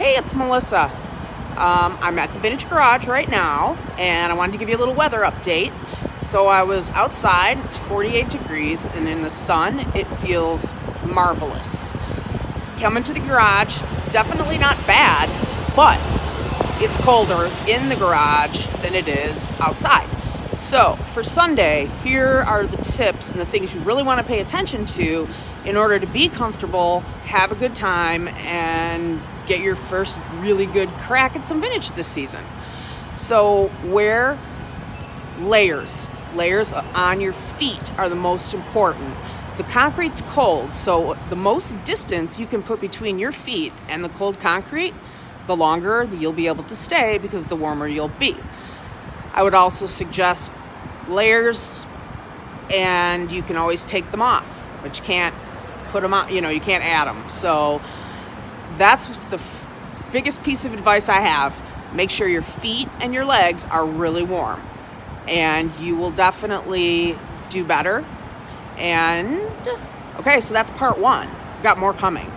Hey, it's Melissa. I'm at the Vintage Garage right now, and I wanted to give you a little weather update. So I was outside, it's 48 degrees, and in the sun, it feels marvelous. Coming to the garage, definitely not bad, but it's colder in the garage than it is outside. So for Sunday, here are the tips and the things you really want to pay attention to in order to be comfortable, have a good time, and get your first really good crack at some vintage this season. So wear layers. Layers on your feet are the most important. The concrete's cold, so the most distance you can put between your feet and the cold concrete, the longer you'll be able to stay because the warmer you'll be. I would also suggest layers, and you can always take them off, but you can't put them on, you can't add them. So that's the biggest piece of advice I have. Make sure your feet and your legs are really warm, and you will definitely do better. And okay, so that's part one. We've got more coming.